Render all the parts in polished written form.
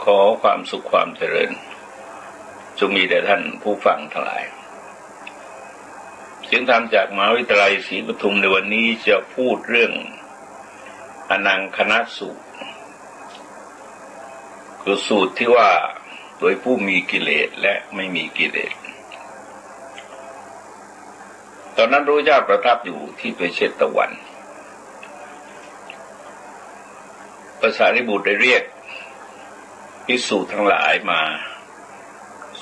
ขอความสุขความเจริญจงมีแด่ท่านผู้ฟังทั้งหลายเสียงธรรมจากมหาวิทยาลัยศรีปทุมในวันนี้จะพูดเรื่องอนังคณสูตรคือสูตรที่ว่าโดยผู้มีกิเลสและไม่มีกิเลสตอนนั้นพระพุทธเจ้าประทับอยู่ที่ประเชตวันพระสารีบุตรได้เรียกภิกษุทั้งหลายมา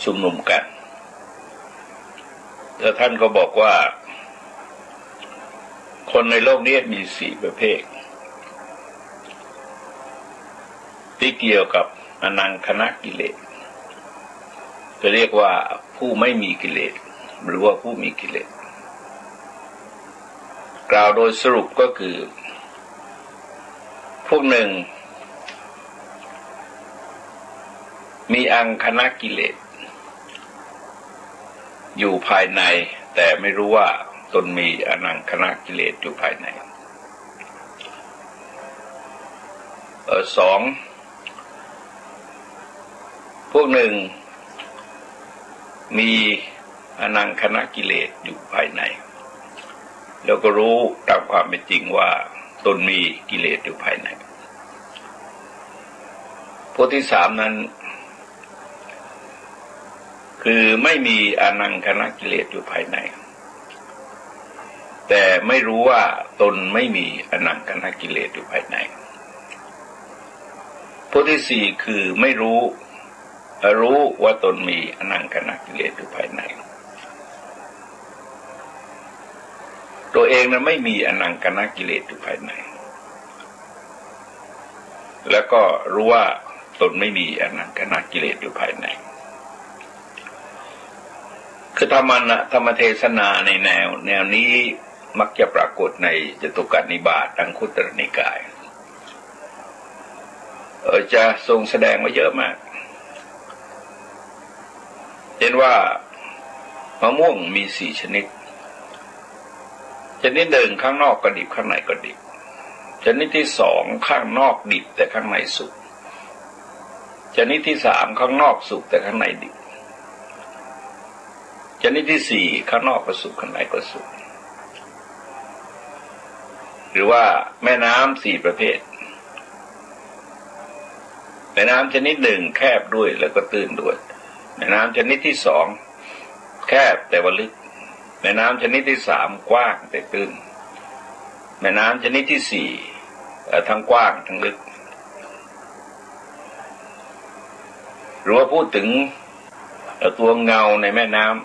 ชุมนุมกันแล้วท่านก็บอกว่าคนในโลกนี้มี4ประเภทที่เกี่ยวกับอนังคณกิเลสจะเรียกว่าผู้ไม่มีกิเลสหรือว่าผู้มีกิเลสกล่าวโดยสรุปก็คือพวกหนึ่งมีอังคณกิเลสอยู่ภายในแต่ไม่รู้ว่าตนมีอนังคณกิเลสอยู่ภายในสองพวกหนึ่งมีอนังคณกิเลสอยู่ภายในแล้วก็รู้ตามความเป็นจริงว่าตนมีกิเลสอยู่ภายในพวกที่สามนั้นคือไม่มีอนังคณกิเลสอยู่ภายในแต่ไม่รู้ว่าตนไม่มีอนังคณกิเลสอยู่ภายในพวกที่สี่คือไม่รู้ว่าตนมีอนังคณกิเลสอยู่ภายในตัวเองนั้นไม่มีอนังคณกิเลสอยู่ภายในแล้วก็รู้ว่าตนไม่มีอนังคณกิเลสอยู่ภายในคือธรรมเทศนาในแนวนี้มักจะปรากฏในจตุกนิบาตอังคุตรนิกายจะทรงแสดงไว้เยอะมากเช่นว่ามะม่วงมี4ชนิดชนิดหนึ่งข้างนอกก็ดิบข้างในก็ดิบชนิดที่สองข้างนอกดิบแต่ข้างในสุกชนิดที่สามข้างนอกสุกแต่ข้างในดิบชนิดที่สี่ข้างนอกก็สุกข้างในก็สุกหรือว่าแม่น้ำ4ประเภทแม่น้ำชนิดหนึ่งแคบด้วยแล้วก็ตื้นด้วยแม่น้ำชนิดที่สองแคบแต่ว่าลึกแม่น้ำชนิดที่สามกว้างแต่ตื้นแม่น้ำชนิดที่สี่ทั้งกว้างทั้งลึกหรือว่าพูดถึงตัวเงาในแม่น้ำ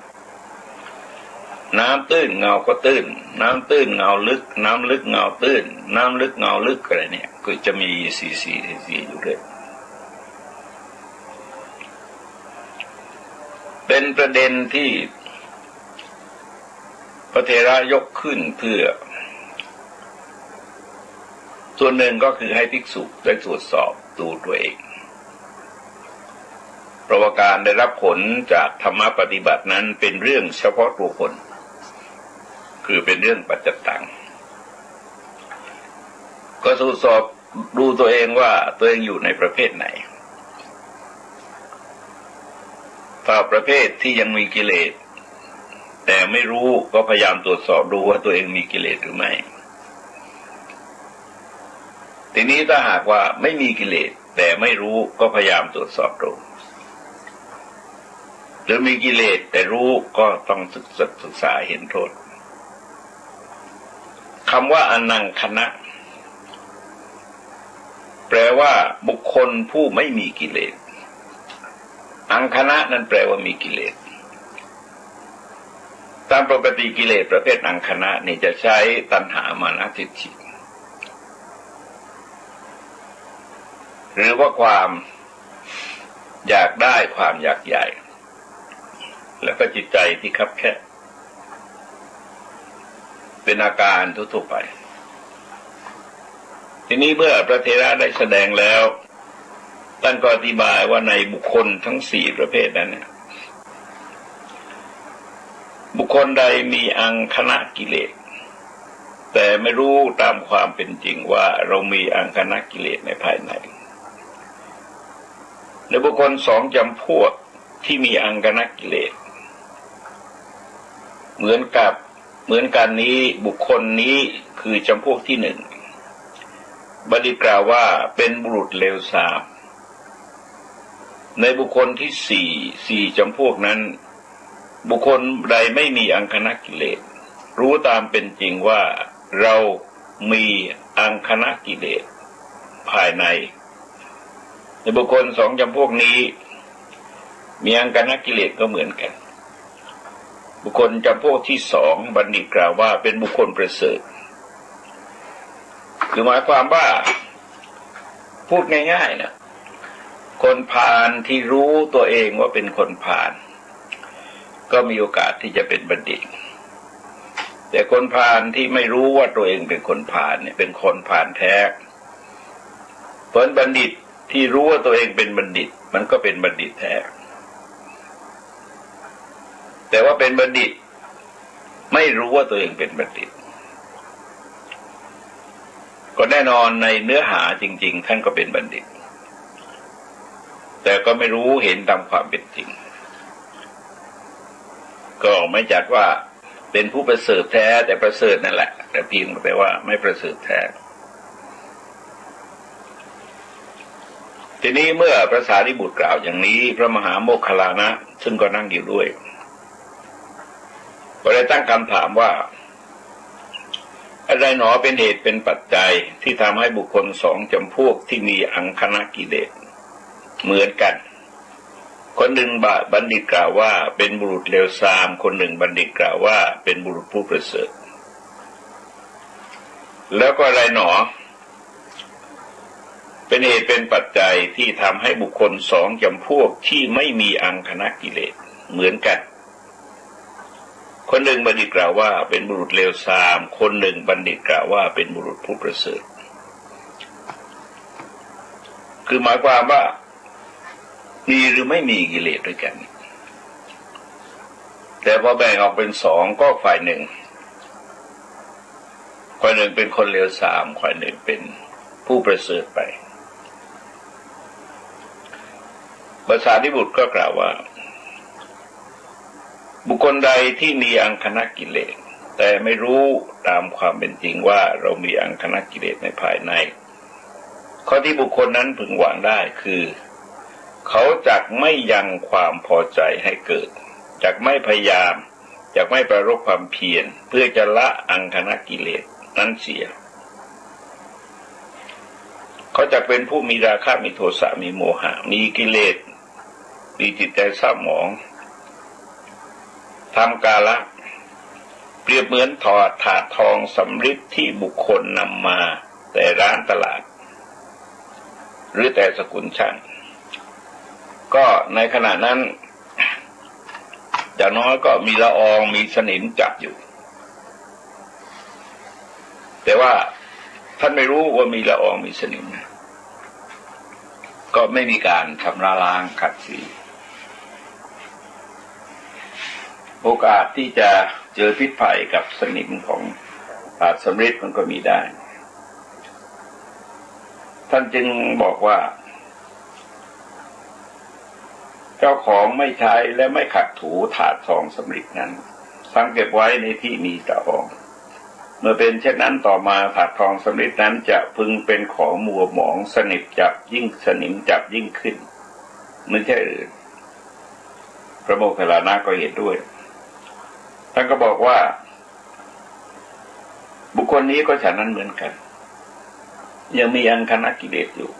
ตื้นเงาก็ตื้นน้ำตื้นเงาลึกน้ำลึกเงาตื้นน้ำลึกเงาลึกอะไรเนี่ยก็จะมีสีอยู่ด้วยเป็นประเด็นที่พระเถระยกขึ้นเพื่อส่วนหนึ่งก็คือให้ภิกษุได้ตรวจสอบดูตัวเองเพราะว่าการได้รับผลจากธรรมปฏิบัตินั้นเป็นเรื่องเฉพาะตัวคนคือเป็นเรื่องปัจจตังก็ตรวจสอบดูตัวเองว่าตัวเองอยู่ในประเภทไหนถ้าประเภทที่ยังมีกิเลสแต่ไม่รู้ก็พยายามตรวจสอบดูว่าตัวเองมีกิเลสหรือไม่ทีนี้ถ้าหากว่าไม่มีกิเลสแต่ไม่รู้ก็พยายามตรวจสอบดูหรือมีกิเลสแต่รู้ก็ต้องศึกษาเห็นโทษคำว่าอนังคณะแปลว่าบุคคลผู้ไม่มีกิเลสอังคณะนั้นแปลว่ามีกิเลสตามปกติกิเลสประเภทอังคณะนี่จะใช้ตัณหามานะทิฏฐิหรือว่าความอยากได้ความอยากใหญ่แล้วก็จิตใจที่คับแคบเป็นอาการทั่วๆไปทีนี้เมื่อพระเถระได้แสดงแล้วท่านก็อธิบายว่าในบุคคลทั้ง4ประเภทนั้นเนี่ยบุคคลใดมีอังคณกิเลสแต่ไม่รู้ตามความเป็นจริงว่าเรามีอังคณกิเลสในภายใน และบุคคลสองจำพวกที่มีอังคณกิเลสเหมือนกันนี้บุคคลนี้คือจำพวกที่หนึ่งบัณฑิตกล่าวว่าเป็นบุรุษเลวทรามในบุคคลที่สี่จำพวกนั้นบุคคลใดไม่มีอังคณกิเลสรู้ตามเป็นจริงว่าเรามีอังคณกิเลสภายในในบุคคลสองจำพวกนี้มีอังคณกิเลสก็เหมือนกันบุคคลจำพวกที่สองบัณฑิตกล่าวว่าเป็นบุคคลประเสริฐคือหมายความว่าพูดง่ายๆนะคนพาลที่รู้ตัวเองว่าเป็นคนพาลก็มีโอกาสที่จะเป็นบัณฑิตแต่คนพาลที่ไม่รู้ว่าตัวเองเป็นคนพาลเนี่ยเป็นคนพาลแท้ผลบัณฑิตที่รู้ว่าตัวเองเป็นบัณฑิตมันก็เป็นบัณฑิตแท้แต่ว่าเป็นบัณฑิตไม่รู้ว่าตัวเองเป็นบัณฑิตก็แน่นอนในเนื้อหาจริงๆท่านก็เป็นบัณฑิตแต่ก็ไม่รู้เห็นตามความเป็นจริงก็ไม่จัดว่าเป็นผู้ประเสริฐแท้แต่ประเสริฐนั่นแหละแต่เพียงแต่ว่าไม่ประเสริฐแท้ทีนี้เมื่อพระสารีบุตรกล่าวอย่างนี้พระมหาโมคคัลลานะซึ่งก็นั่งอยู่ด้วยก็ได้ตั้งคำถามว่าอะไรหนอเป็นเหตุเป็นปัจจัยที่ทำให้บุคคลสองจำพวกที่มีอังคณกิเลสเหมือนกันคนหนึ่งบัณฑิตกล่าวว่าเป็นบุรุษเลวทรามคนหนึ่งบัณฑิตกล่าวว่าเป็นบุรุษผู้ประเสริฐแล้วก็อะไรหนอเป็นเหตุเป็นปัจจัยที่ทำให้บุคคลสองจำพวกที่ไม่มีอังคณกิเลสเหมือนกันคนหนึ่งบัณฑิตกล่าวว่าเป็นบุรุษเลวทรามคนหนึ่งบัณฑิตกล่าวว่าเป็นบุรุษผู้ประเสริฐคือหมายความว่ามีหรือไม่มีกิเลสด้วยกันแต่พอแบ่งออกเป็นสองก็ฝ่ายหนึ่งเป็นคนเลวทรามฝ่ายหนึ่งเป็นผู้ประเสริฐไปพระสารีบุตรก็กล่าวว่าบุคคลใดที่มีอังคณกิเลสแต่ไม่รู้ตามความเป็นจริงว่าเรามีอังคณกิเลสในภายในข้อที่บุคคลนั้นพึงหวังได้คือเขาจักไม่ยังความพอใจให้เกิดจักไม่พยายามจักไม่ประรบความเพียรเพื่อจะละอังคณกิเลสนั้นเสียเขาจักเป็นผู้มีราคะมีโทสะมีโมหะมีกิเลสมีจิตใจเศร้าหมองทำกาละเปรียบเหมือนถาดทองสำริดที่บุคคลนำมาแต่ร้านตลาดหรือแต่สกุลช่างก็ในขณะนั้นอย่างน้อยก็มีละอองมีสนิมจับอยู่แต่ว่าท่านไม่รู้ว่ามีละอองมีสนิมก็ไม่มีการชำระล้างขัดสีโอกาสที่จะเจอพิษภัยกับสนิมของถาดสำริดมันก็มีได้ท่านจึงบอกว่าเจ้าของไม่ใช้และไม่ขัดถูถาดทองสำริดนั้นสังเก็บไว้ในที่มีละอองเมื่อเป็นเช่นนั้นต่อมาถาดทองสำริดนั้นจะพึงเป็นของมัวหมองสนิมจับยิ่งขึ้นไม่ใช่หรือพระโมคคัลลานะก็เห็นด้วยท่านก็บอกว่าบุคคลนี้ก็ฉะนั้นเหมือนกันยังมีอังคณกิเลสอยู่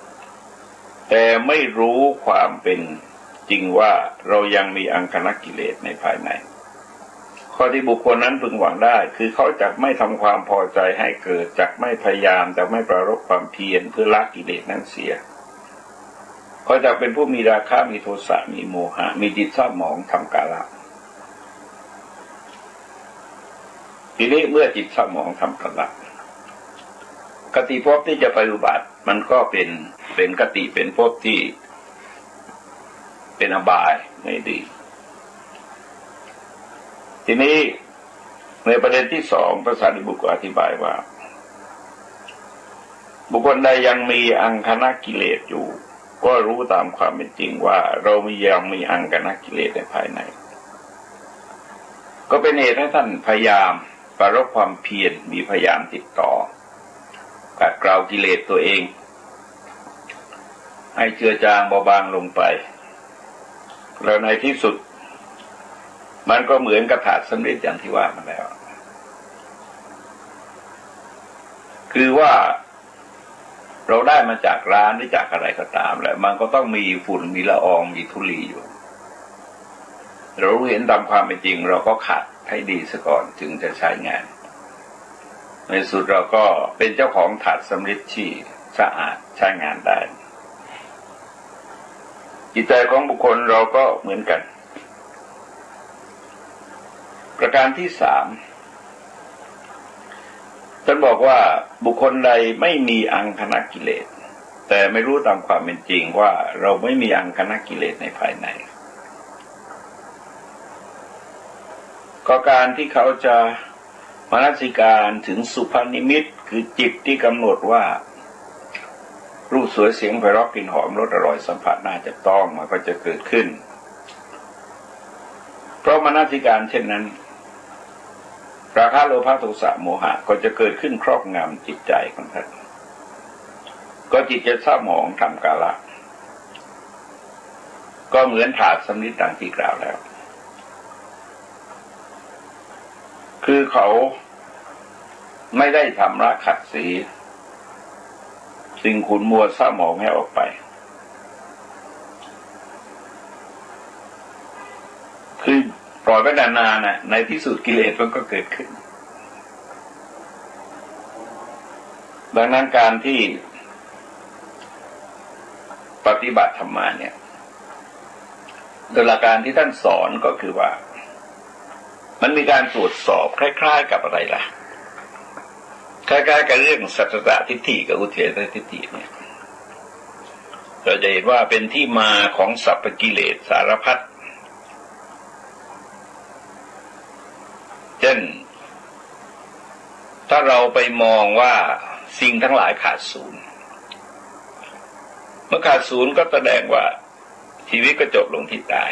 แต่ไม่รู้ความเป็นจริงว่าเรายังมีอังคณกิเลสในภายในข้อที่บุคคลนั้นพึงหวังได้คือเขาจักไม่ทำความพอใจให้เกิดจักไม่พยายามจักไม่ประรบความเพียรเพื่อละกิเลสนั้นเสียเขาจักเป็นผู้มีราคะมีโทสะมีโมหะมีจิตเศร้าหมองทำกาละทีนี้เมื่อจิตเศร้าหมองทำกาละกติภพที่จะไปอุบัติมันก็เป็นกติเป็นภพที่เป็นอบายไม่ดีทีนี้ในประเด็นที่สองพระสารีบุตรอธิบายว่าบุคคลใดยังมีอังคณกิเลสอยู่ ก็รู้ตามความเป็นจริงว่าเรายังมีอังคณกิเลสในภายในก็เป็นเหตุให้ท่านพยายามปรารภความเพียรมีพยายามติดต่อกัดเกลากิเลสตัวเองให้เจือจางเบาบางลงไปแล้วในที่สุดมันก็เหมือนกระถาสำริดอย่างที่ว่ามาแล้วคือว่าเราได้มาจากร้านหรือจากอะไรก็ตามแหละมันก็ต้องมีฝุ่นมีละอองมีธุลีอยู่เรารู้เห็นตามความเป็นจริงเราก็ขัดให้ดีซะก่อนถึงจะใช้งานในสุดเราก็เป็นเจ้าของถาดสำริดที่สะอาดใช้งานได้จิตใจของบุคคลเราก็เหมือนกันประการที่สามท่านบอกว่าบุคคลใดไม่มีอังคณกิเลสแต่ไม่รู้ตามความเป็นจริงว่าเราไม่มีอังคณกิเลสในภายในก็การที่เขาจะมนสิการถึงสุภนิมิตคือจิตที่กำหนดว่ารูปสวยเสียงไพเราะกลิ่นหอมรสอร่อยสัมผัสน่าจะต้องมันก็จะเกิดขึ้นเพราะมนสิการเช่นนั้นราคะโลภะโทสะโมหะก็จะเกิดขึ้นครอบงำจิตใจของท่านก็จิตจะเศร้าหมองทำกาละก็เหมือนถาดสำริดดังที่กล่าวแล้วคือเขาไม่ได้ทำละขัดสีสิ่งขุ่นมัวเศร้าหมองให้ออกไปคือปล่อยไปนานๆน่ะในที่สุดกิเลสมันก็เกิดขึ้นดังนั้นการที่ปฏิบัติธรรมะเนี่ยโดยหลักการที่ท่านสอนก็คือว่ามันมีการตรวจสอบคล้ายๆกับอะไรล่ะคล้ายๆกับเรื่องสัจจะทิฏฐิกับอุเทศทิฏฐิเนี่ยเราจะเห็นว่าเป็นที่มาของสรรพกิเลสสารพัดเช่นถ้าเราไปมองว่าสิ่งทั้งหลายขาดศูนย์เมื่อขาดศูนย์ก็แสดงว่าชีวิตก็จบลงที่ตาย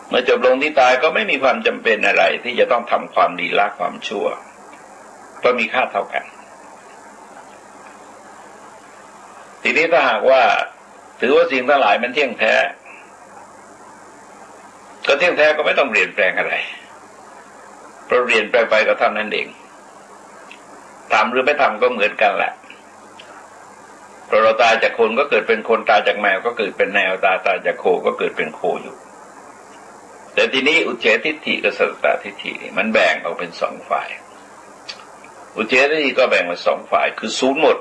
เมื่อจบลงที่ตายก็ไม่มีความจำเป็นอะไรที่จะต้องทำความดีละความชั่วก็มีค่าเท่ากันทีนี้ถ้าหากว่าถือว่าสิ่งทั้งหลายมันเที่ยงแท้ก็เที่ยงแท้ก็ไม่ต้องเปลี่ยนแปลงอะไรเพราะเปลี่ยนแปลงไปก็เท่านั้นเองทำหรือไม่ทำก็เหมือนกันแหละพอเราตายจากคนก็เกิดเป็นคนตายจากแมวก็เกิดเป็นแมวตายจากโคก็เกิดเป็นโคอยู่แต่ทีนี้อุเฉททิฏฐิกับสัตตทิฏฐิมันแบ่งออกเป็นสองฝ่ายอุเฉททิฏฐิก็แบ่งเป็นสองฝ่ายคือศูนย์หมด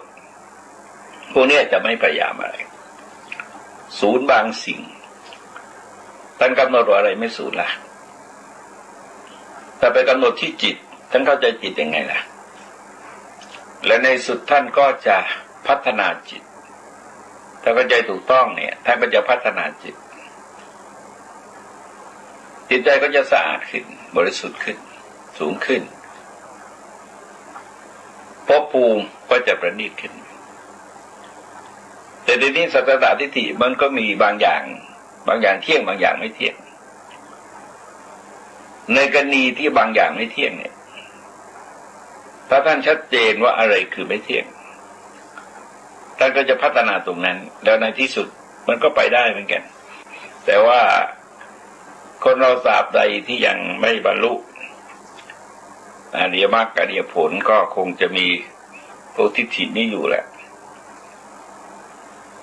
พวกนี้จะไม่พยายามอะไรศูนย์บางสิ่งท่านกำหนดว่าอะไรไม่ศูนย์ล่ะแต่ไปกำหนดที่จิตท่านเข้าใจจิตยังไงล่ะและในสุดท่านก็จะพัฒนาจิตถ้าเข้าใจถูกต้องเนี่ยท่านก็จะพัฒนาจิตจิตใจก็จะสะอาดขึ้นบริสุทธิ์ขึ้นสูงขึ้นภพภูมิก็จะประณีตขึ้นแต่ในนี้สัจจะทิฏฐิมันก็มีบางอย่างเที่ยงบางอย่างไม่เที่ยงในกรณีที่บางอย่างไม่เที่ยงเนี่ยถ้าท่านชัดเจนว่าอะไรคือไม่เที่ยงท่านก็จะพัฒนาตรงนั้นแล้วในที่สุดมันก็ไปได้เหมือนกันแต่ว่าคนเราตราบใดที่ยังไม่บรรลุอริยมรรคอริยผลก็คงจะมีพวกทิฏฐินี้อยู่แหละ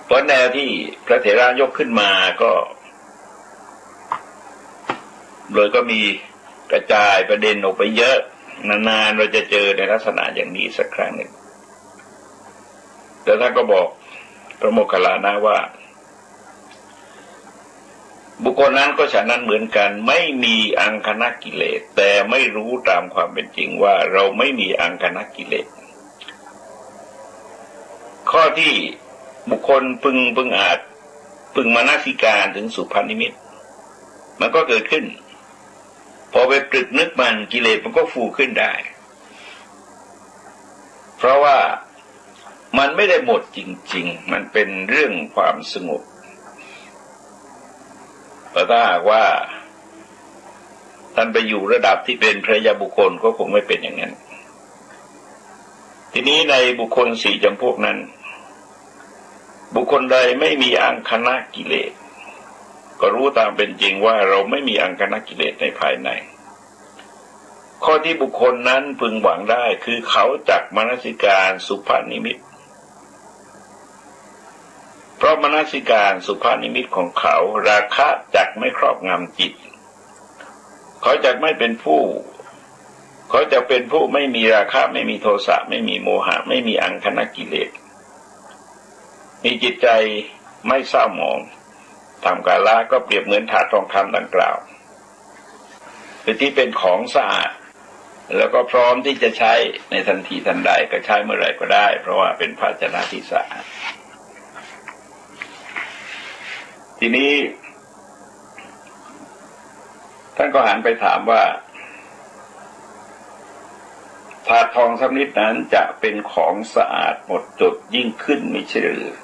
เพราะแนวที่พระเถระยกขึ้นมาก็เลยก็มีกระจายประเด็นออกไปเยอะนานๆเราจะเจอในลักษณะอย่างนี้สักครั้งหนึ่งแต่ท่านก็บอกพระโมคคัลลานะว่าบุคคลนั้นก็ฉะนั้นเหมือนกันไม่มีอังคณกิเลสแต่ไม่รู้ตามความเป็นจริงว่าเราไม่มีอังคณกิเลสข้อที่บุคคลพึงอาจพึงมนสิการถึงสุภนิมิตมันก็เกิดขึ้นพอไปตรึกนึกมันกิเลสมันก็ฟูขึ้นได้เพราะว่า มันไม่ได้หมดจริงๆมันเป็นเรื่องความสงบแต่ถ้าหากว่าท่านไปอยู่ระดับที่เป็นพระยาบุคคลก็คงไม่เป็นอย่างนั้นทีนี้ในบุคคล4จำพวกนั้นบุคคลใดไม่มีอังคณกิเลสก็รู้ตามเป็นจริงว่าเราไม่มีอังคณกิเลสในภายในข้อที่บุคคลนั้นพึงหวังได้คือเขาจักมนสิการสุภนิมิตเพราะมนสิการสุภนิมิตของเขาราคะจักไม่ครอบงำจิตเขาจักไม่เป็นผู้เขาจะเป็นผู้ไม่มีราคะไม่มีโทสะไม่มีโมหะไม่มีอังคณกิเลสมีจิตใจไม่เศร้าหมองทำกาละก็เปรียบเหมือนถาดทองคำดังกล่าวคือที่เป็นของสะอาดแล้วก็พร้อมที่จะใช้ในทันทีทันใดก็ใช้เมื่อไหร่ก็ได้เพราะว่าเป็นภาชนะที่สะอาดทีนี้ท่านก็หันไปถามว่าถาดทองสำริดนั้นจะเป็นของสะอาดหมดจดยิ่งขึ้นไม่ใช่หรือ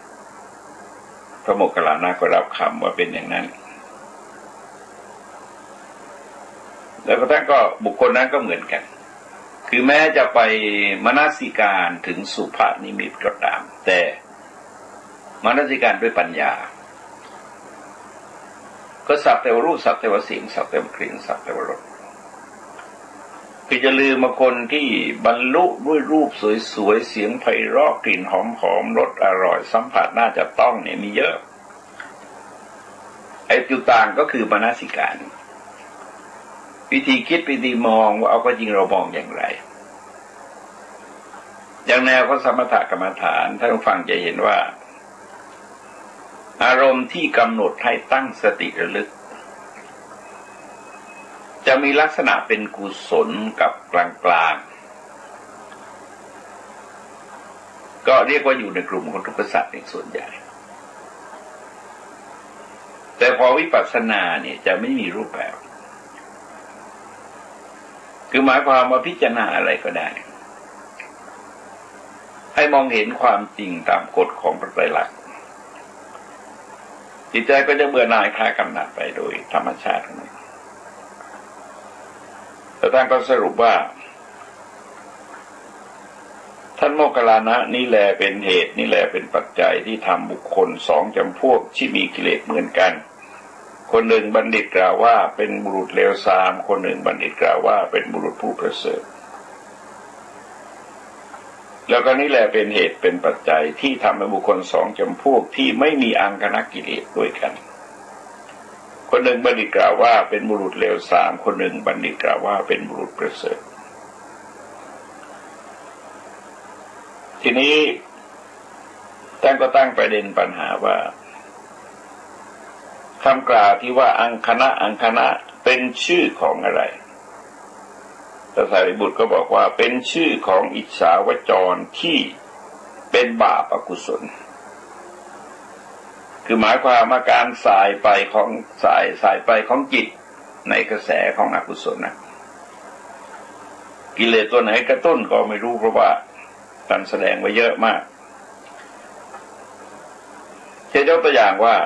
พระโมคคัลลานะก็รับคำว่าเป็นอย่างนั้นแล้วก็ท่านก็บุคคลนั้นก็เหมือนกันคือแม้จะไปมนสิการถึงสุภนิมิตก็ตามแต่มนสิการด้วยปัญญาก็สักแต่ว่ารูปสักแต่ว่าเสียงสักแต่ว่ากลิ่นสักแต่ว่ารสคือจะลืมมาคนที่บรรลุด้วยรูปสวยๆเสียงไพเราะกลิ่นหอมๆรสอร่อยสัมผัสน่าจะต้องเนี่ยมีเยอะไอ้จุดต่างก็คือมนสิการวิธีคิดวิธีมองว่าเอาก็จริงเรามองอย่างไรอย่างแนวของสมถกรรมฐานท่านผู้ฟังจะเห็นว่าอารมณ์ที่กำหนดให้ตั้งสติระลึกจะมีลักษณะเป็นกุศลกับกลางๆก็เรียกว่าอยู่ในกลุ่มของทุกขสัตว์ในส่วนใหญ่แต่พอวิปัสสนาเนี่ยจะไม่มีรูปแบบคือหมายความว่าพิจารณาอะไรก็ได้ให้มองเห็นความจริงตามกฎของพระไตรลักษณ์จิตใจก็จะเบื่อหน่ายคลายกำหนัดไปโดยธรรมชาติของมันแต่ท่านก็สรุปว่าท่านโมคคัลลานะนี่แลเป็นเหตุนี่แลเป็นปัจจัยที่ทำบุคคล2จำพวกที่มีกิเลสเหมือนกันคนหนึ่งบัณฑิตกล่าวว่าเป็นบุรุษเลวทรามคนหนึ่งบัณฑิตกล่าวว่าเป็นบุรุษผู้ประเสริฐแล้วก็นี่แหละเป็นเหตุเป็นปัจจัยที่ทำให้บุคคล2จำพวกที่ไม่มีอังคณกิเลสด้วยกันคนหนึ่งบัณฑิตกล่าวว่าเป็นบุรุษเลวทรามคนหนึ่งบัณฑิตกล่าวว่าเป็นบุรุษประเสริฐทีนี้ท่านก็ตั้งประเด็นปัญหาว่าคำกล่าวที่ว่าอังคณะเป็นชื่อของอะไรพระสารีบุตรก็บอกว่าเป็นชื่อของอิจฉาวจรที่เป็นบาปอกุศลคือหมายความว่าการสายไปของจิตในกระแสของอกุศลนะกิเลสตัวไหนกระตุ้นก็ไม่รู้เพราะว่าท่านแสดงไว้เยอะมากจะยกตัวอย่างว่า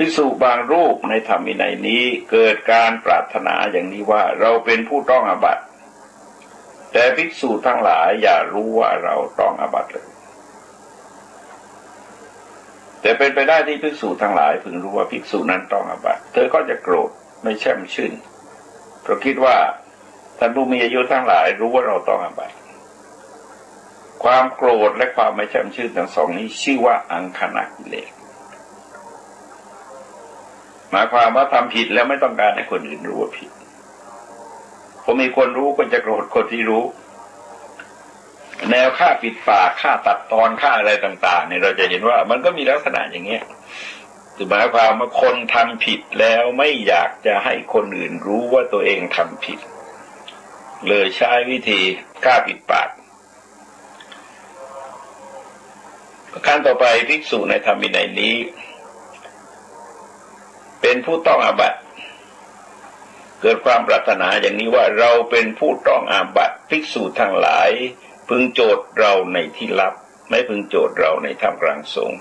ภิกษุบางรูปในธรรมวินัยนี้เกิดการปรารถนาอย่างนี้ว่าเราเป็นผู้ต้องอาบัติแต่ภิกษุทั้งหลายอย่ารู้ว่าเราต้องอาบัติเลยแต่เป็นไปได้ที่ภิกษุทั้งหลายพึงรู้ว่าภิกษุนั้นต้องอาบัติเธอก็จะโกรธไม่แช่มชื่นเพราะคิดว่าท่านผู้มีอายุทั้งหลายรู้ว่าเราต้องอาบัติความโกรธและความไม่แช่มชื่นทั้งสองนี้ชื่อว่าอังคณกิเลสหมายความว่าทำผิดแล้วไม่ต้องการให้คนอื่นรู้ว่าผิดพอมีคนรู้ก็จะโกรธคนที่รู้แนวฆ่าปิดปากฆ่าตัดตอนฆ่าอะไรต่างๆเนี่ยเราจะเห็นว่ามันก็มีลักษณะอย่างเงี้ยคือหมายความว่าคนทำผิดแล้วไม่อยากจะให้คนอื่นรู้ว่าตัวเองทำผิดเลยใช้วิธีฆ่าปิดปากประการต่อไปภิกษุในธรรมวินัยนี้เป็นผู้ต้องอาบัติเกิดความปรารถนาอย่างนี้ว่าเราเป็นผู้ต้องอาบัติภิกษุทั้งหลาย พึงโจทย์เราในที่ลับไม่พึงโจทย์เราในท่ามกลางสงฆ์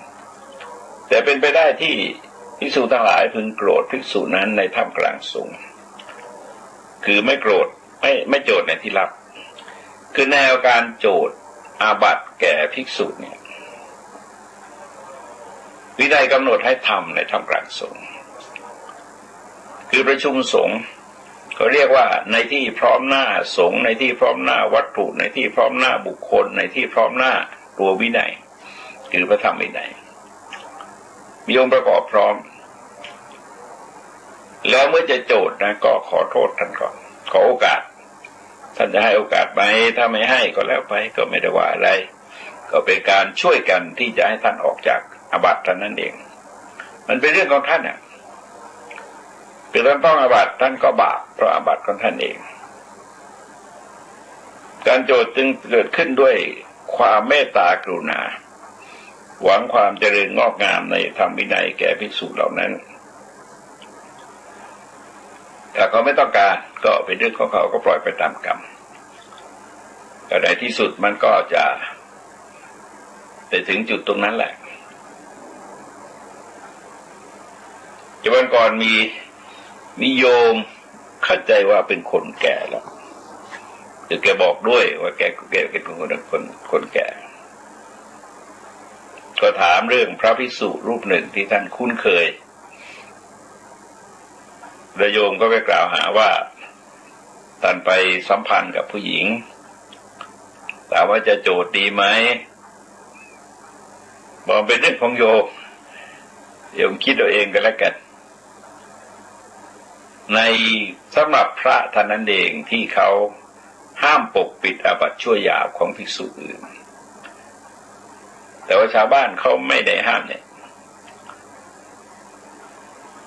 แต่เป็นไปได้ที่ภิกษุทั้งหลายพึงโกรธภิกษุนั้นในท่ามกลางสงฆ์คือไม่โกรธไม่โจทย์ในที่ลับคือแนวการโจทย์อาบัติแก่ภิกษุเนี่ยวินัยกำหนดให้ทำในท่ามกลางสงฆ์คือประชุมสงฆ์เขาเรียกว่าในที่พร้อมหน้าสงฆ์ในที่พร้อมหน้าวัตถุในที่พร้อมหน้าบุคคลในที่พร้อมหน้าตัววินัยคือพระธรรมวินัยมีองค์ประกอบพร้อมแล้วเมื่อจะโจทย์นะก็ขอโทษท่านก่อนขอโอกาสท่านจะให้โอกาสไหมถ้าไม่ให้ก็แล้วไปก็ไม่ได้ว่าอะไรก็เป็นการช่วยกันที่จะให้ท่านออกจากอาบัติท่านนั่นเองมันเป็นเรื่องของท่านน่ะเป็นท่านต้องอาบัติท่านก็บาปเพราะอาบัติของท่านเองการโจทย์จึงเกิดขึ้นด้วยความเมตตากรุณาหวังความเจริญงอกงามในธรรมวินัยแก่ภิกษุเหล่านั้นแต่เขาไม่ต้องการก็เป็นเรื่องของเขาก็ปล่อยไปตามกรรมแต่ในที่สุดมันก็จะไปถึงจุดตรงนั้นแหละวันก่อนมีโยมเข้าใจว่าเป็นคนแก่แล้วคือแกบอกด้วยว่าแกเป็นคนแก่ก็ถามเรื่องพระภิกษุรูปหนึ่งที่ท่านคุ้นเคยโยมก็ไปกล่าวหาว่าท่านไปสัมพันธ์กับผู้หญิงถามว่าจะโจทย์ดีไหมบอกเป็นเรื่องของโยมคิดเอาเองก็แล้วกันในสำหรับพระท่านนั้นเองที่เขาห้ามปกปิดอาบัติชั่วยามของภิกษุอื่นแต่ว่าชาวบ้านเขาไม่ได้ห้ามเนี่ย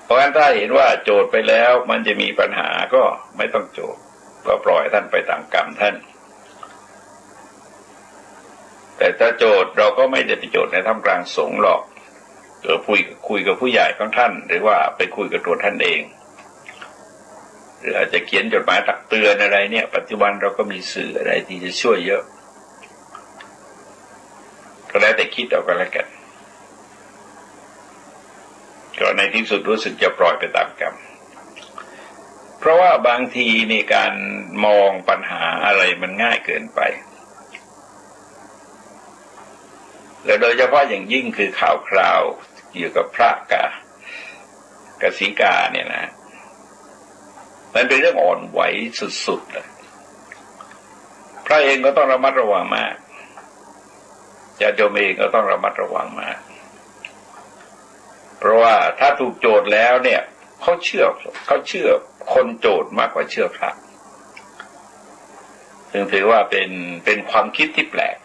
เพราะฉะนั้นถ้าเห็นว่าโจทย์ไปแล้วมันจะมีปัญหาก็ไม่ต้องโจทย์ก็ปล่อยท่านไปตามกรรมท่านแต่ถ้าโจทย์เราก็ไม่ได้ไปโจทย์ในท่ามกลางสงฆ์หรอกคุยกับผู้ใหญ่ของท่านหรือว่าไปคุยกับตัวท่านเองหรืออาจจะเขียนจดหมายตักเตือนอะไรเนี่ยปัจจุบันเราก็มีสื่ออะไรที่จะช่วยเยอะก็แล้วแต่คิดเอาก็แล้วกันก็ในที่สุดรู้สึกจะปล่อยไปตามกรรมเพราะว่าบางทีในการมองปัญหาอะไรมันง่ายเกินไปและโดยเฉพาะอย่างยิ่งคือข่าวคราวเกี่ยวกับพระกสีกาเนี่ยนะมันเป็นเรื่องอ่อนไหวสุดๆเลยพระเองก็ต้องระมัดระวังมากญาติโยมเองก็ต้องระมัดระวังมากเพราะว่าถ้าถูกโจทย์แล้วเนี่ยเขาเชื่อคนโจทย์มากกว่าเชื่อพระซึ่งถือว่าเป็นความคิดที่แปลก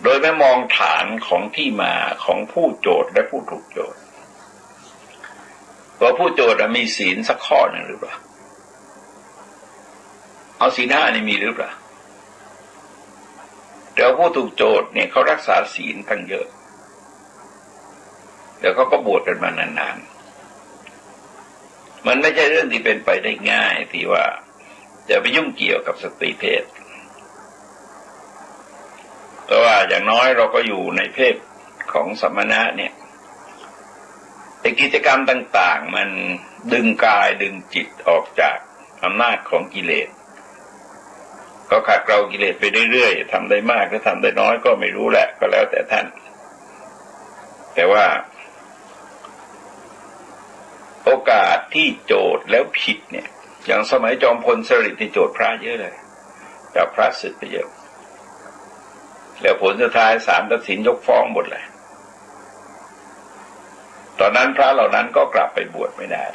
โดยไม่มองฐานของที่มาของผู้โจทย์และผู้ถูกโจทย์ว่าผู้โจทย์มีศีลสักข้อหนึ่งหรือเปล่าเอาศีลห้านี่มีหรือเปล่าแต่ผู้ถูกโจทย์เนี่ยเขารักษาศีลตั้งเยอะเดี๋ยวเขาก็บวชกันมานานๆมันไม่ใช่เรื่องที่เป็นไปได้ง่ายที่ว่าจะไปยุ่งเกี่ยวกับสตรีเพศเพราะว่าอย่างน้อยเราก็อยู่ในเพศของสมณะเนี่ยแต่กิจกรรมต่างๆมันดึงกายดึงจิตออกจากอำนาจของกิเลสก็ขัดเกลากิเลสไปเรื่อยๆทำได้มากหรือทำได้น้อยก็ไม่รู้แหละก็แล้วแต่ท่านแต่ว่าโอกาสที่โจทย์แล้วผิดเนี่ยอย่างสมัยจอมพลสฤษดิ์ที่โจทย์พระเยอะเลยจับพระศึกไปเยอะแล้วผลสุดท้ายศาลตัดสินยกฟ้องหมดเลยตอนนั้นพระเหล่านั้นก็กลับไปบวชไม่ได้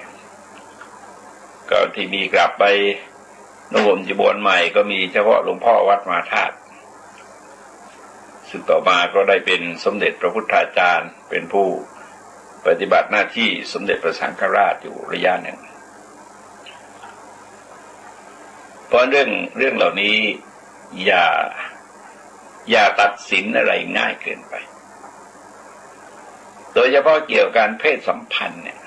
ก็ที่มีกลับไปนุ่งจีวรใหม่ก็มีเฉพาะหลวงพ่อวัดมหาธาตุซึ่งต่อมาก็ได้เป็นสมเด็จพระพุทธาจารย์เป็นผู้ปฏิบัติหน้าที่สมเด็จพระสังฆราชอยู่ระยะหนึ่งเพราะเรื่องเหล่านี้อย่าตัดสินอะไรง่ายเกินไปโดยเฉพาะเกี่ยวกับการเพศสัมพันธ์เนี่ย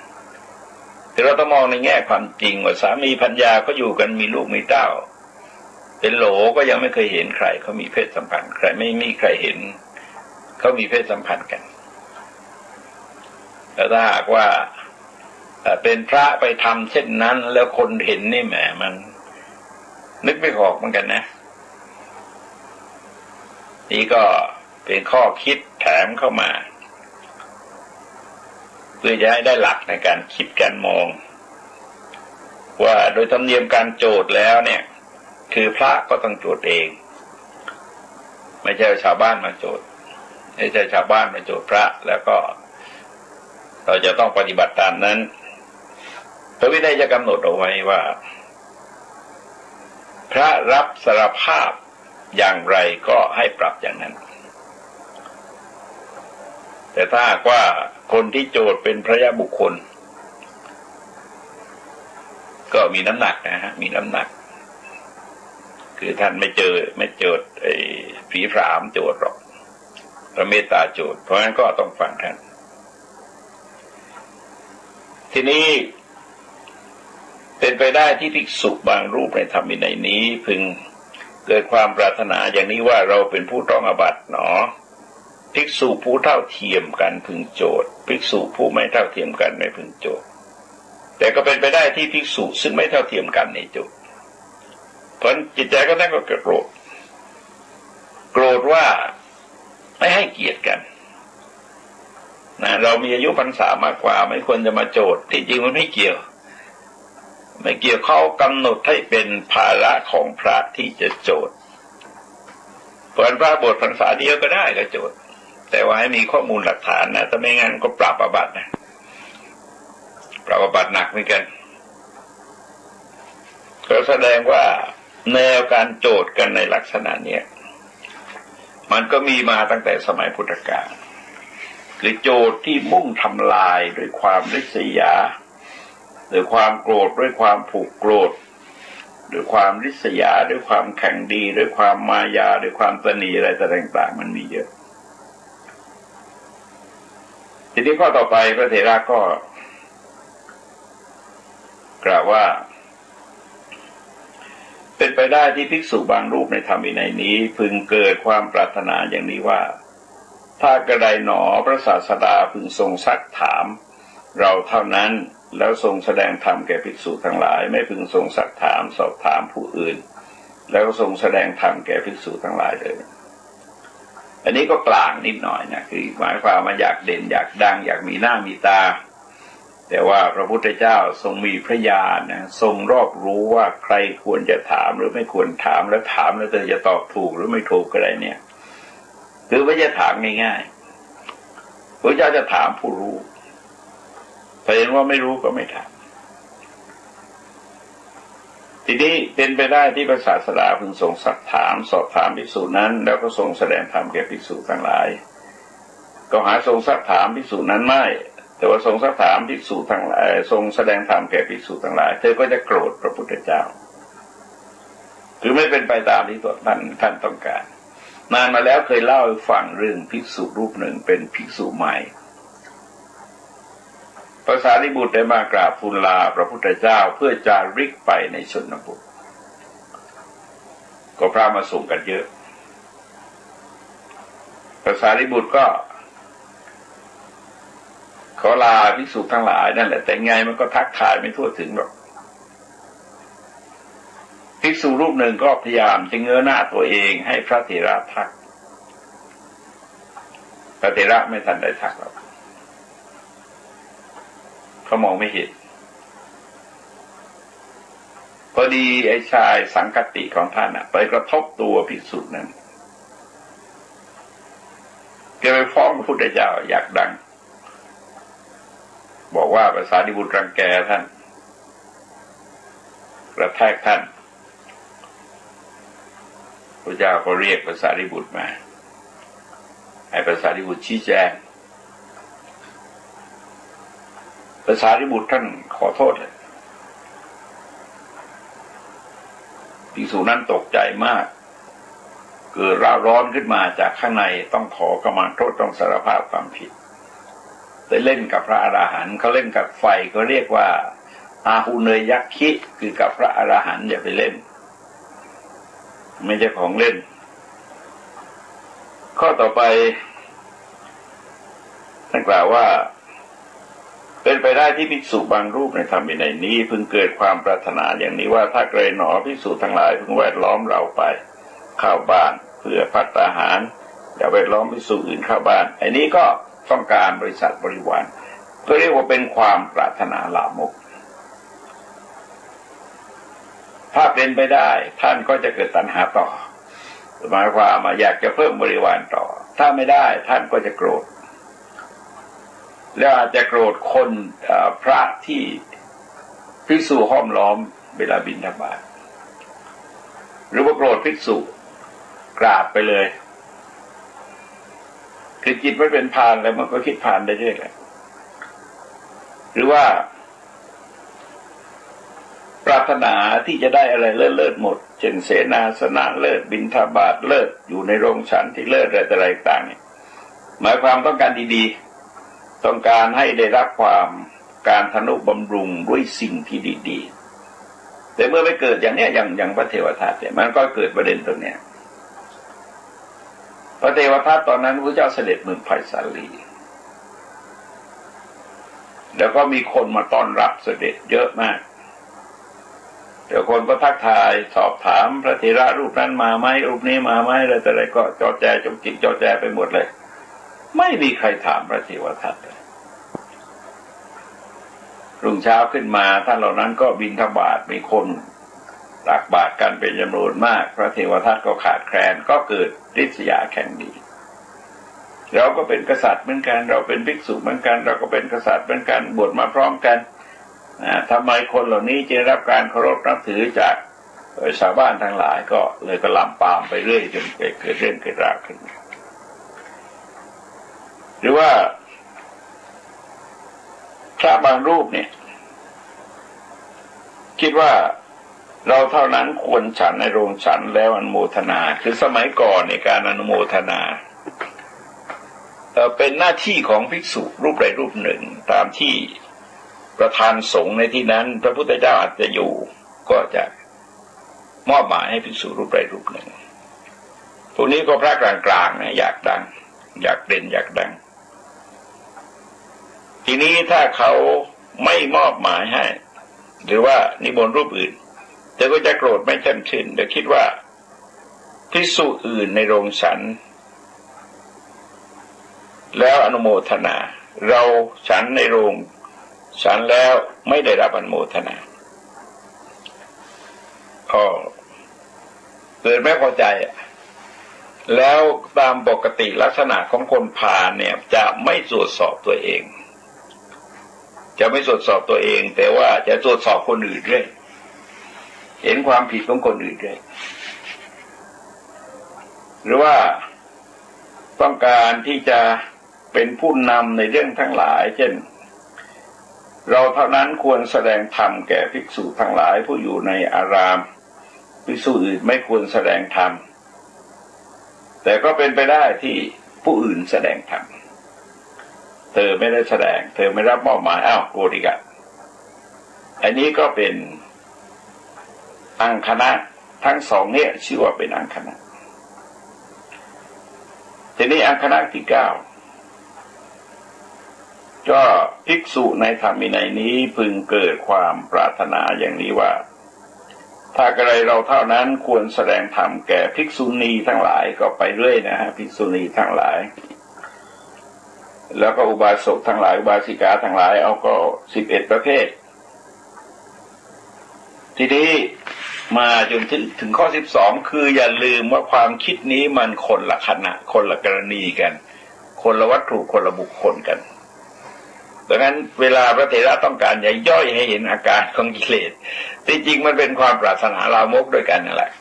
เราต้องมองในแง่ความจริงว่าสามีภรรยาก็อยู่กันมีลูกมีเต้า เป็นโหลก็ยังไม่เคยเห็นใครเขามีเพศสัมพันธ์ใครไม่มีใครเห็นเขามีเพศสัมพันธ์กันแต่ถ้าหากว่าเป็นพระไปทำเช่นนั้นแล้วคนเห็นนี่แหมมันนึกไม่ออกเหมือนกันนะนี่ก็เป็นข้อคิดแถมเข้ามาเพื่อจะให้ได้หลักในการคิดการมองว่าโดยธรรมเนียมการโจทย์แล้วเนี่ยคือพระก็ต้องโจทย์เองไม่ใช่ชาวบ้านมาโจทย์ไม่ใช่ชาวบ้านมาโจทย์พระแล้วก็เราจะต้องปฏิบัติตามนั้นพระวินัยจะกำหนดเอาไว้ว่าพระรับสารภาพอย่างไรก็ให้ปรับอย่างนั้นแต่ถ้าว่าคนที่โจทย์เป็นพระยาบุคคลก็มีน้ำหนักนะฮะมีน้ำหนักคือท่านไม่โจทย์ผีพรามโจทย์หรอกพระเมตตาโจทย์เพราะงั้นก็ต้องฟังท่านทีนี้เป็นไปได้ที่ภิกษุบางรูปในธรรมวินัยนี้พึงเกิดความปรารถนาอย่างนี้ว่าเราเป็นผู้ต้องอาบัติหนอภิกษุผู้เท่าเทียมกันพึงโจทย์ภิกษุผู้ไม่เท่าเทียมกันไม่พึงโจทย์แต่ก็เป็นไปได้ที่ภิกษุซึ่งไม่เท่าเทียมกันในโจทย์เพราะจิตใจก็นั่นก็โกรธว่าไม่ให้เกียรติกันนะเรามีอายุพรรษามากกว่าไม่ควรจะมาโจทย์ที่จริงมันไม่เกี่ยวเขากำหนดให้เป็นภาระของพระที่จะโจทย์เพราะพระบวชพรรษาเดียวก็ได้ก็โจทย์แต่ว่าให้มีข้อมูลหลักฐานนะถ้าไม่งั้นก็ปรับอาบัตินะปรับอาบัติหนักเหมือนกันก็แสดงว่าแนวการโจทย์กันในลักษณะนี้มันก็มีมาตั้งแต่สมัยพุทธกาลคือโจทย์ที่มุ่งทำลายด้วยความริษยาด้วยความโกรธด้วยความผูกโกรธด้วยความริษยาด้วยความแข่งดีด้วยความมายาด้วยความตนีอะไรต่างๆมันมีเยอะทีนี้ข้อต่อไปพระเถระก็กล่าวว่าเป็นไปได้ที่ภิกษุบางรูปในธรรมวินัยนี้พึงเกิดความปรารถนาอย่างนี้ว่าถ้ากระไดหนอพระศาสดาพึงทรงซักถามเราเท่านั้นแล้วทรงแสดงธรรมแก่ภิกษุทั้งหลายไม่พึงทรงซักถามสอบถามผู้อื่นแล้วทรงแสดงธรรมแก่ภิกษุทั้งหลายเลยอันนี้ก็กลางนิดหน่อยนะคือหมายความว่าอยากเด่นอยากดังอยากมีหน้ามีตาแต่ว่าพระพุทธเจ้าทรงมีพระญาณนะทรงรอบรู้ว่าใครควรจะถามหรือไม่ควรถามแล้วถามแล้วจะตอบถูกหรือไม่ถูกอะไรเนี่ยคือไม่จะถามง่ายๆพระเจ้าจะถามผู้รู้ถ้าเห็นว่าไม่รู้ก็ไม่ถามทีนี้เป็นไปได้ที่พระศาสดาพึงทรงซักถามสอบถามภิกษุนั้นแล้วก็ทรงแสดงธรรมแก่ภิกษุทั้งหลายก็หาทรงซักถามภิกษุนั้นไม่แต่ว่าทรงซักถามภิกษุทั้งหลายทรงแสดงธรรมแก่ภิกษุทั้งหลายเธอก็จะโกรธพระพุทธเจ้าคือไม่เป็นไปตามที่ตัวท่านต้องการนานมาแล้วเคยเล่าให้ฟังเรื่องภิกษุรูปหนึ่งเป็นภิกษุใหม่พระสารีบุตรได้มากราบทูลลาพระพุทธเจ้าเพื่อจาริกไปในชนบทก็พระมาส่งกันเยอะพระสารีบุตรก็ขอลาภิกษุทั้งหลายนั่นแหละแต่ไงมันก็ทักทายไม่ทั่วถึงหรอกภิกษุรูปหนึ่งก็พยายามจะเงยหน้าตัวเองให้พระเถระทักพระเถระไม่ทันได้ทักหรอกเขามองไม่เห็นพอดีไอ้ชายสังกัตติของท่านไปกระทบตัวภิกษุนั้นแกไปฟ้องพระพุทธเจ้าอยากดังบอกว่าพระสารีบุตรรังแกท่านกระแทกท่านพระเจ้าก็เรียกพระสารีบุตรมาให้พระสารีบุตรชี้แจงพระสารีบุตรท่านขอโทษเลยภิกษุนั้นตกใจมากเกิดร้าวร้อนขึ้นมาจากข้างในต้องขอกำโทษต้องสารภาพความผิดได้เล่นกับพระอรหันต์เขาเล่นกับไฟก็เรียกว่าอาหุเนยยักขิคือกับพระอรหันต์อย่าไปเล่น ไม่ใช่ของเล่นข้อต่อไปท่านกล่าวว่าเป็นไปได้ที่ภิกษุบางรูปในธรรมวินัยนี้พึงเกิดความปรารถนาอย่างนี้ว่าถ้าเกรหนอภิกษุทั้งหลายพึงแวดล้อมเราไปเข้าบ้านเพื่อภัตตาหารอย่าแวดล้อมภิกษุอื่นเข้าบ้านอันนี้ก็ต้องการบริษัทบริวารก็เรียกว่าเป็นความปรารถนาลามกถ้าเป็นไปได้ท่านก็จะเกิดตัณหาต่อหมายความว่าอยากจะเพิ่มบริวารต่อถ้าไม่ได้ท่านก็จะโกรธแล้วอาจจะโกรธคนพระที่ภิกษุห้อมล้อมเวลาบิณฑบาตหรือว่าโกรธภิกษุกราบไปเลยคือจิตไม่เป็นพานแล้วมันก็คิดพานได้เรื่อยแหละหรือว่าปรารถนาที่จะได้อะไรเลิศหมดเช่นเสนาสนะเลิศบิณฑบาตเลิศอยู่ในโรงฉันที่เลิศอะไรต่างๆหมายความต้องการดีๆต้องการให้ได้รับความการทนุบำรุงด้วยสิ่งที่ดีๆแต่เมื่อไม่เกิดอย่างนี้อย่างพระเทวทัตเนี่ยมันก็เกิดประเด็นตรงเนี้ยพระเทวทัตตอนนั้นพระเจ้าเสด็จเมืองไผ่สาลีแล้วก็มีคนมาต้อนรับเสด็จเยอะมากเดี๋ยวคนก็ทักทายสอบถามพระเถระรูปนั้นมาไหมรูปนี้มาไหมอะไรแต่อะไรก็จอแจจงจิกจอแจไปหมดเลยไม่มีใครถามพระเทวทัตเลยรุ่งเช้าขึ้นมาท่านเหล่านั้นก็บิณฑบาตมีคนตักบาตรกันเป็นจำนวนมากพระเทวทัตก็ขาดแคลนก็เกิดริษยาแข่งดีเราก็เป็นกษัตริย์เหมือนกันเราเป็นภิกษุเหมือนกันเราก็เป็นกษัตริย์เหมือนกันบวชมาพร้อมกันทำไมคนเหล่านี้จะรับการเคารพนับถือจากชาวบ้านทั้งหลายก็เลยก็ลำปามไปเรื่อยจนเกิดเรื่องเกิดราวขึ้นหรือว่าพระบางรูปเนี่ยคิดว่าเราเท่านั้นควรฉันในโรงฉันแล้วอนุโมทนาคือสมัยก่อนในการอนุโมทนาเป็นหน้าที่ของภิกษุรูปใดรูปหนึ่งตามที่ประธานสงฆ์ในที่นั้นพระพุทธเจ้าอาจจะอยู่ก็จะมอบหมายให้ภิกษุรูปใดรูปหนึ่งพวกนี้ก็พระกลางๆนะอยากดังอยากเด่นอยากดังทีนี้ถ้าเขาไม่มอบหมายให้หรือว่านิมนต์รูปอื่นแต่ก็จะโกรธไม่แช่มชื่นเดี๋ยวคิดว่าภิกษุอื่นในโรงฉันแล้วอนุโมทนาเราฉันในโรงฉันแล้วไม่ได้รับอนุโมทนาก็เกิดไม่พอใจแล้วตามปกติลักษณะของคนพาลเนี่ยจะไม่ตรวจสอบตัวเองจะไม่ตรวจสอบตัวเองแต่ว่าจะตรวจสอบคนอื่นด้วยเห็นความผิดของคนอื่นด้วยหรือว่าต้องการที่จะเป็นผู้นำในเรื่องทั้งหลายเช่นเราเท่านั้นควรแสดงธรรมแก่ภิกษุทั้งหลายผู้อยู่ในอารามภิกษุอื่นไม่ควรแสดงธรรมแต่ก็เป็นไปได้ที่ผู้อื่นแสดงธรรมเธอไม่ได้แสดงเธอไม่รับมอบหมายโกรธอีกอันนี้ก็เป็นอังคณะทั้งสองเนี่ยชื่อว่าเป็นอังคณะทีนี้อังคณะที่9ก็ภิกษุในธรรมวินัยนี้พึงเกิดความปรารถนาอย่างนี้ว่าถ้ากระไรเราเท่านั้นควรแสดงธรรมแก่ภิกษุณีทั้งหลายก็ไปเรื่อยนะฮะภิกษุณีทั้งหลายแล้วก็อุบาสกทั้งหลายอุบาสิกาทั้งหลายเอาก็11ประเภททีนี้มาจนถึงข้อ12คืออย่าลืมว่าความคิดนี้มันคนละขณะคนละกรณีกันคนละวัตถุคนละบุคคลกันดังนั้นเวลาพระเถระต้องการจะย่อยให้เห็นอาการของกิเลสที่จริงมันเป็นความปรารถนาลามกด้วยกันนั่นแหละ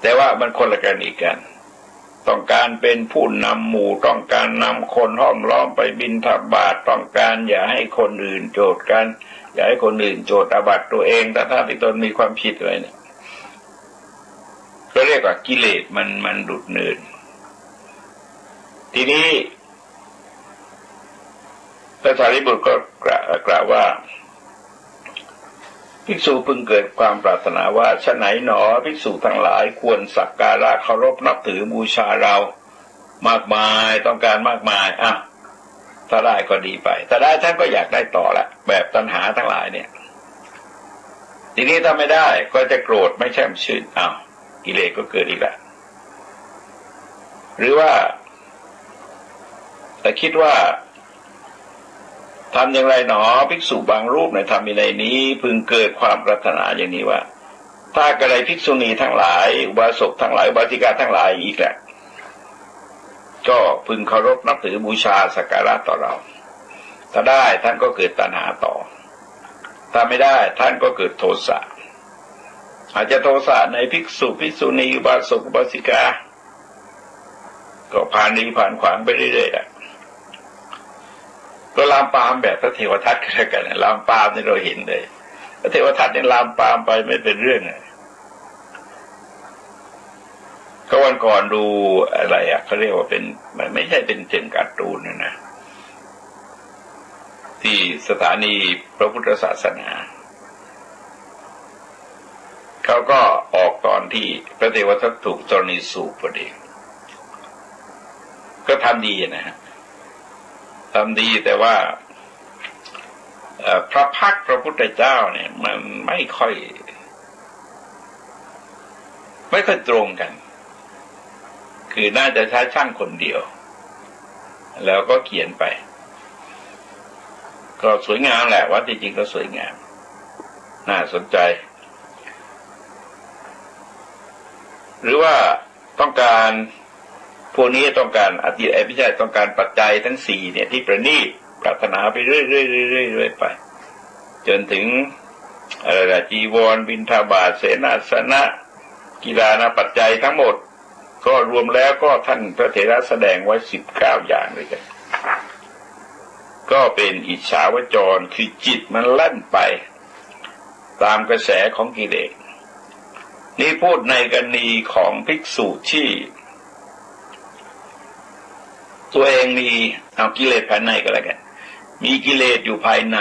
แต่ว่ามันคนละกรณีกันต้องการเป็นผู้นำหมู่ต้องการนำคนห้อมล้อมไปบิณฑบาตต้องการอย่าให้คนอื่นโจทย์กันอย่าให้คนอื่นโจทย์อาบัติตัวเองแต่ถ้าที่ตนมีความผิดอะไรเนี่ยก็เรียกว่ากิเลสมันดุดเนินทีนี้พระสารีบุตรก็กล่าวว่า ภิกษุพึงเกิดความปรารถนาว่าฉะไหนหนอภิกษุทั้งหลายควรสักการะเคารพนับถือบูชาเรามากมายต้องการมากมายถ้าได้ก็ดีไปถ้าได้ท่านก็อยากได้ต่อละแบบตัณหาทั้งหลายเนี่ยทีนี้ถ้าไม่ได้ก็จะโกรธไม่แช่มชื่นกิเลสก็เกิดอีกแล้วหรือว่าแต่คิดว่าทำอย่างไรหนอภิกษุบางรูปในธรรมวินัยนี้พึงเกิดความปรารถนาอย่างนี้ว่าถ้ากระไรภิกษุณีทั้งหลายอุบาสกทั้งหลายอุบาสิกาทั้งหลายอีกแหละก็พึงเคารพนับถือบูชาสักการะต่อเราถ้าได้ท่านก็เกิดตัณหาต่อถ้าไม่ได้ท่านก็เกิดโทสะอาจจะโทสะในภิกษุภิกษุณีอุบาสกอุบาสิกาก็ผ่านดีผ่านขวางไปเรื่อยๆก็ลามปามแบบพระเทวทัตก็แล้วกันลามปามที่เราเห็นเลยพระเทวทัตเนี่ยลามปามไปไม่เป็นเรื่องก็วันก่อนดูอะไรเขาเรียกว่าเป็นไม่ใช่เป็นเจนการ์ตูนนะที่สถานีพระพุทธศาสนาเขาก็ออกตอนที่พระเทวทัตถูกธรณีสูบพอดีก็ทำดีนะฮะทำดีแต่ว่าพระพักตร์พระพุทธเจ้าเนี่ยมันไม่ค่อยตรงกันคือน่าจะใช้ช่างคนเดียวแล้วก็เขียนไปก็สวยงามแหละว่าจริงๆก็สวยงามน่าสนใจหรือว่าต้องการพวกนี้ต้องการไม่ใช่ต้องการปัจจัยทั้งสี่เนี่ยที่ประณีตปรารถนาไปเรื่อยๆไปจนถึงจีวรบิณฑบาตเสนาสนะกีฬานะปัจจัยทั้งหมดก็รวมแล้วก็ท่านพระเถระแสดงไว้19อย่างเลยกันก็เป็นอิจฉาวจรคือจิตมันลั่นไปตามกระแสของกิเลสนี่พูดในกรณีของภิกษุที่ตัวเองมีกิเลสภายในก็แล้วกันมีกิเลสอยู่ภายใน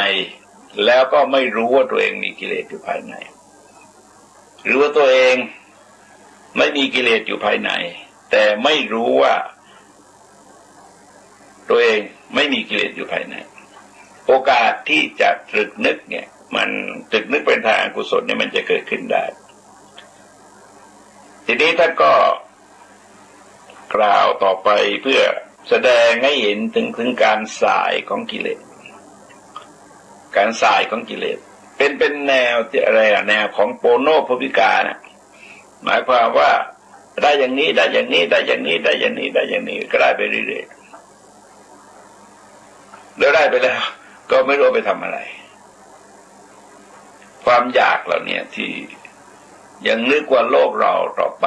แล้วก็ไม่รู้ว่าตัวเองมีกิเลสอยู่ภายในหรือว่าตัวเองไม่มีกิเลสอยู่ภายในแต่ไม่รู้ว่าตัวเองไม่มีกิเลสอยู่ภายในโอกาสที่จะตรึกนึกเนี่ยมันตรึกนึกเป็นทางอกุศลเนี่ยมันจะเกิดขึ้นได้ทีนี้ท่านก็กล่าวต่อไปเพื่อแสดงให้เห็นถึงการสายของกิเลสการสายของกิเลสเป็นแนวอะไรแนวของโปโนโพวิกานะหมายความว่าได้อย่างนี้ได้อย่างนี้ได้อย่างนี้ได้อย่างนี้ได้อย่างนี้ก็ได้ไปเรื่อยๆแล้วได้ไปแล้วก็ไม่รู้ไปทำอะไรความอยากเหล่านี้ที่ยังนึกว่าโลกเราต่อไป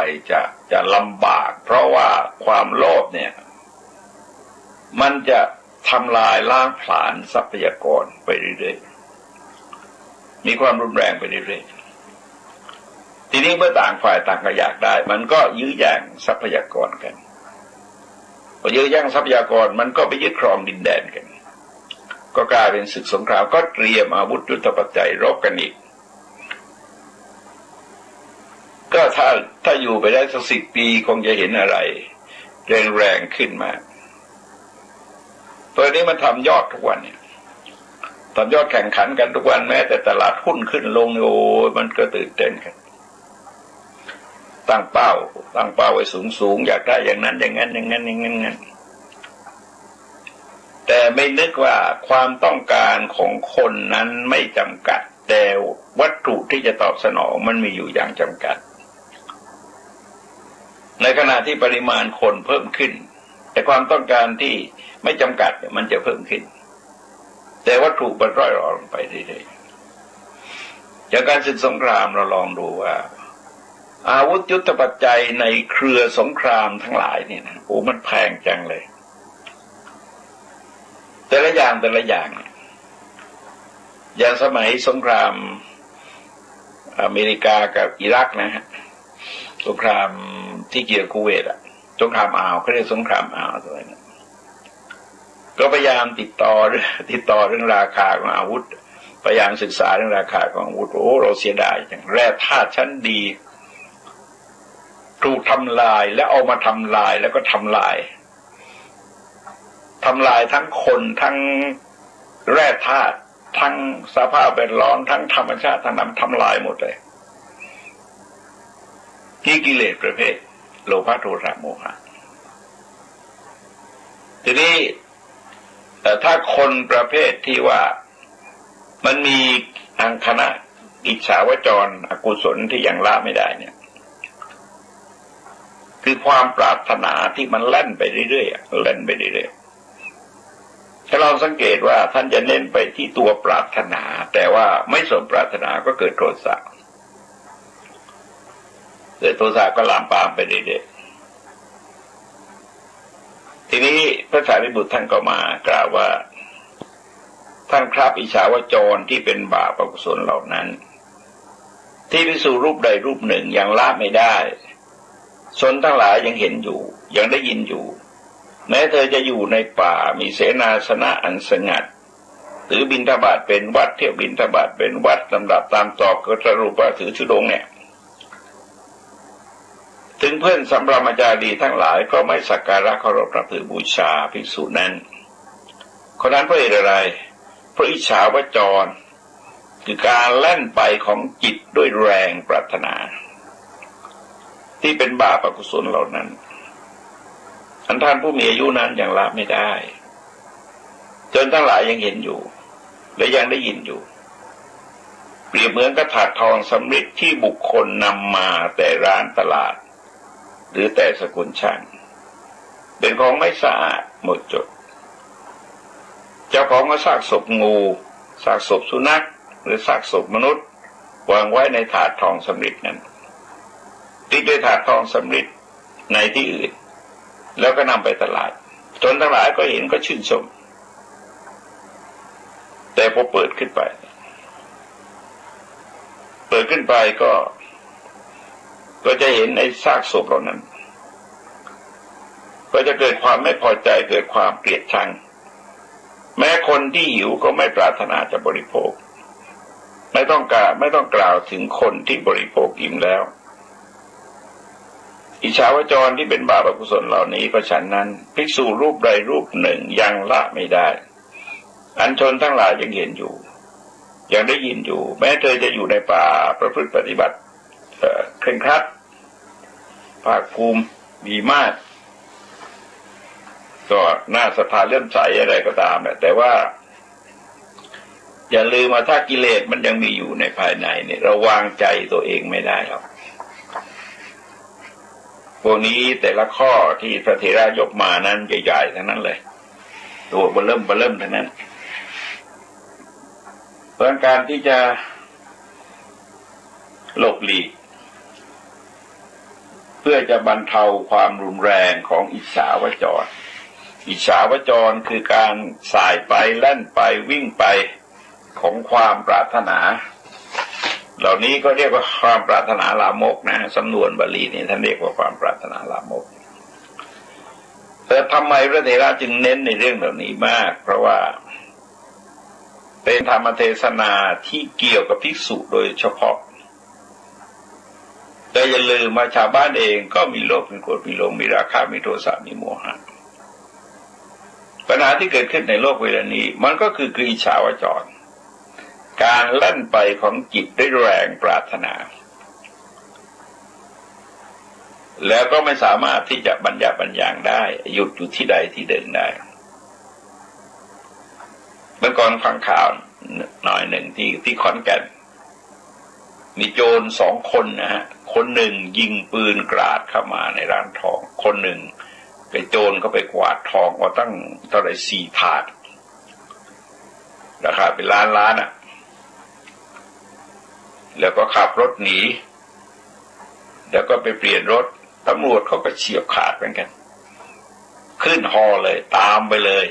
จะลำบากเพราะว่าความโลภเนี่ยมันจะทำลายล้างผลาญทรัพยากรไปเรื่อยๆมีความรุนแรงไปเรื่อยๆทีนี้เมื่อต่างฝ่ายต่างก็อยากได้มันก็ยื้อแย่งทรัพยากรกันพอยื้อแย่งทรัพยากรมันก็ไปยึดครองดินแดนกันก็กลายเป็นศึกสงครามก็เตรียมอาวุธยุทโธปัจจัยรบกันอีกก็ถ้าอยู่ไปได้สัก10 ปีคงจะเห็นอะไรแรงๆขึ้นมาตัวนี้มันทำยอดทุกวันเนี่ยทำยอดแข่งขันกันทุกวันแม้แต่ตลาดหุ้นขึ้นลงโอ้มันก็ตื่นเต้นกันตั้งเป้าไว้สูงอยากได้อย่างนั้นอย่างนั้นอย่างนั้นอย่างนั้นแต่ไม่นึกว่าความต้องการของคนนั้นไม่จำกัดแต่วัตถุที่จะตอบสนองมันมีอยู่อย่างจำกัดในขณะที่ปริมาณคนเพิ่มขึ้นแต่ความต้องการที่ไม่จำกัดมันจะเพิ่มขึ้นแต่วัตถุมันร่อยรอลงไปเรื่อยๆจากการศึกสงครามเราลองดูว่าอาวุธยุทโธปัจจัยในเครือสงครามทั้งหลายเนี่ยนะโอ้มันแพงจังเลยแต่ละอย่างอย่างสมัยสงครามอเมริกากับอิรักนะฮะสงครามที่เกี่ยวกับคูเวตอะสงครามอ่าวเขาเรียกสงครามอ่าวอะไรนะก็พยายามติดต่อเรื่องราคาของอาวุธ พยายามศึกษาเรื่องราคาของอาวุธโอ้เราเสียดายอย่างแร่ธาตุชั้นดีถูกทำลายแล้วเอามาทำลายแล้วก็ทำลายทั้งคนทั้งแร่ธาตุทั้งสภาพแวดล้อมทั้งธรรมชาติทั้งนั้นทำลายหมดเลยนี่กิเลสประเภทโลภะโทสะโมหะทีนี้ถ้าคนประเภทที่ว่ามันมีทางคณะอิจฉาวจรอกุศลที่ยังละไม่ได้เนี่ยคือความปรารถนาที่มันเล่นไปเรื่อยๆเล่นไปเรื่อยๆถ้าเราสังเกตว่าท่านจะเน้นไปที่ตัวปรารถนาแต่ว่าไม่สมปรารถนาก็เกิดโทสะก็ลามปามไปเรื่อยๆทีนี้พระสารีบุตรท่านก็มากล่าวว่าท่านครับอิจฉาวจรที่เป็นบาปอกุศลเหล่านั้นที่ภิกษุรูปใดรูปหนึ่งยังละไม่ได้ชนทั้งหลายยังเห็นอยู่ยังได้ยินอยู่แม้เธอจะอยู่ในป่ามีเสนาสนะอันสงัดหรือบิณฑบาตเป็นวัดเที่ยวบิณฑบาตเป็นวัดลำดับตามตอกก็สรุปว่าถือธุดงค์เนี่ยถึงเพื่อนสัมปรามจารีทั้งหลายก็ไม่สักการะเคารพนับถือบูชาภิกษุนั้นคนนั้นเพราะเหตุอะไรเพราะอิจฉาวจรคือการเล่นไปของจิตด้วยแรงปรารถนาที่เป็นบาปอกุศลเหล่านั้นอันท่านผู้มีอายุนั้นยังละไม่ได้จนทั้งหลายยังเห็นอยู่และยังได้ยินอยู่เปรียบเหมือนกระถาทองสำริดที่บุคคลนำมาแต่ร้านตลาดหรือแต่สกุลช่างเป็นของไม่สะอาดหมดจดเจ้าของก็ซากศพงูซากศพสุนัขหรือซากศพมนุษย์วางไว้ในถาดทองสำริดนั้นติดด้วยถาดทองสำริดในที่อื่นแล้วก็นำไปตลาดจนทั้งหลายก็เห็นก็ชื่นชมแต่พอเปิดขึ้นไปก็จะเห็นไอ้ซากศพเหล่านั้นก็จะเกิดความไม่พอใจเกิดความเกลียดชังแม้คนที่หิวก็ไม่ปรารถนาจะบริโภคไม่ต้องกล่าวถึงคนที่บริโภคอิ่มแล้วอิจฉาวจรที่เป็นบาปอกุศลเหล่านี้ก็ฉันนั้นภิกษุรูปใดรูปหนึ่งยังละไม่ได้อันชนทั้งหลายยังเห็นอยู่ยังได้ยินอยู่แม้เธอจะอยู่ในป่าประพฤติปฏิบัติเคร่งครัดภาคภูมิมีมากก็น่าศรัทธาเลื่อมใสอะไรก็ตามแต่ว่าอย่าลืมว่าถ้ากิเลสมันยังมีอยู่ในภายในเนี่ยเราวางใจตัวเองไม่ได้หรอกพวกนี้แต่ละข้อที่พระเถระยกมานั้นใหญ่ๆทั้งนั้นเลยตัวเริ่มทั้งนั้นเพราะการที่จะหลบหลีกเพื่อจะบรรเทาความรุนแรงของอิจฉาวจรคือการสายไปเล่นไปวิ่งไปของความปรารถนาเหล่านี้ก็เรียกว่าความปรารถนาลามกนะสำนวนบาลีนี่ท่านเรียกว่าความปรารถนาลามกแต่ทำไมพระเถระจึงเน้นในเรื่องเหล่านี้มากเพราะว่าเป็นธรรมเทศนาที่เกี่ยวกับภิกษุโดยเฉพาะแต่อย่าลืมว่าชาวบ้านเองก็มีโลภมีโกรธมีหลงมีราคะมีโทสะมีโมหะปัญหาที่เกิดขึ้นในโลกเวลานี้มันก็คืออิจฉาวจรการเล่นไปของจิตด้วยแรงปรารถนาแล้วก็ไม่สามารถที่จะบรรยังได้หยุดอยู่ที่ใดที่หนึ่งได้เมื่อก่อนฟังข่าวหน่อยหนึ่งที่ขอนแก่นมีโจร2 คนนะฮะคนหนึ่งยิงปืนกราดเข้ามาในร้านทองคนหนึ่งไปโจรก็ไปกวาดทองว่าตั้งเท่าไหร่4 ถาดราคาเป็นล้านอ่ะแล้วก็ขับรถหนีแล้วก็ไปเปลี่ยนรถตำรวจเขาก็เฉียบขาดเหมือนกันขึ้นฮอเลยตามไปเลย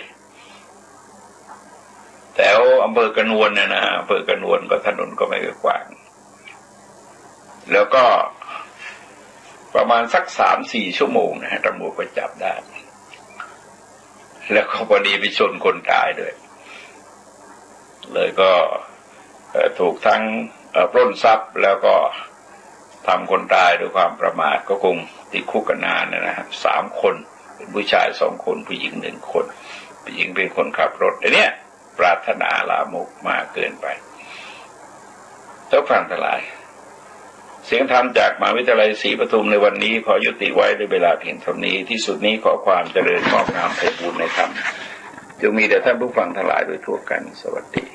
แต่อำเภอกระนวนเนี่ยนะอำเภอกระนวนก็ถนนก็ไม่กว้างแล้วก็ประมาณสัก 3-4 ชั่วโมงนะฮะตำรวจก็จับได้แล้วก็พอดีไปชนคนตายด้วยเลยก็ ถูกทั้งปล้นทรัพย์แล้วก็ทำคนตายด้วยความประมาทก็คงติดคุกกันนานนะฮะ3 คนเป็นผู้ชาย2 คนผู้หญิง1 คนผู้หญิงเป็นคนขับรถแต่เนี้ยปรารถนาลามกมากเกินไปเจ้าฟังทั้งหลายเสียงธรรมจากมหาวิทยาลัยศรีปทุมในวันนี้ขอยุติไว้ด้วยเวลาเพียงเท่านี้ที่สุดนี้ขอความเจริญงอกงามไพบูลย์ในธรรมจงมีแด่ท่านผู้ฟังทั้งหลายโดยทั่วกันสวัสดี